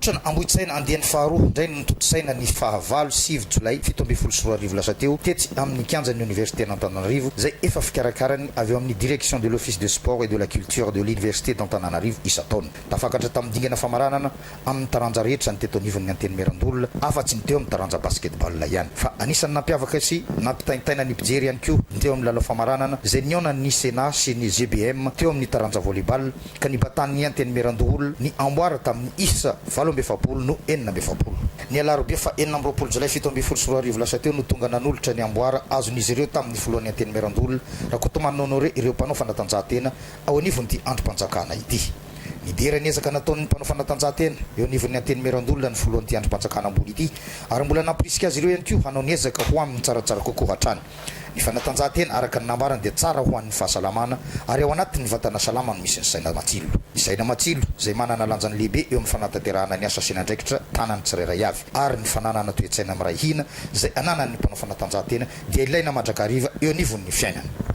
Otrany amboitsaina andiany faharoa ndray nototsaina ny fahavalo 7 jolay 17 lasa teo tetsy amin'ny kianjan'ny université d'Antananarivo zay efa fikarakarany avy eo amin'ny direction de l'office de sport et de la culture de l'université d'Antananarivo isa-taona. Tafakatra tamin'ny dingana famaranana amin'ny taranja rehetra ny teto anivon'ny anteny Merandolona afa-tsy ny teo amin'ny taranja basketball ihany fa anisan'ny nampiavaka sy nampitaintaina ny mpijery ihany koa ny teo amin'ny lalao famaranana zay niona ny Sénat sy ny GBM teo amin'ny taranja volleyball ka ny batan'ny anteny Merandolona ny amboara tamin'ny isa 17 no 9. Ny alarobia fa 9 jolay 17 lasa teo no tonga nanolotra ny amboara azon'izy ireo tamin'ny voalohan'ny anteny Merandolona raha kotomany honore ireo mpanao fanatanjahantena ao anivon'ity androm-panjakana ity. Nidera ny ezaka nataon'ny mpanao fanatanjahantena eo anivon'ny anteny Merandolona ny voalohan'ity androm-panjakana ambony ity ary mbola nampirisika azy ireo ihany koa hanao ny ezaka ho amin'ny tsaratsara kokoa hatrany. Ny fanatanjahantena araka ny nambarany dia tsara ho an'ny fahasalamana ary ao anatin'ny vatana salama no misy ny saina matsilo. Ny saina matsilo zay manana lanjany lehibe eo amin'ny fanatanterahana ny asa sy nandraikitra tanany tsirairay avy ary ny fananana toe-tsaina miray hina zay ananan'ny mpanao fanatanjahantena dia ilaina mandrakariva eo anivon'ny fiainana.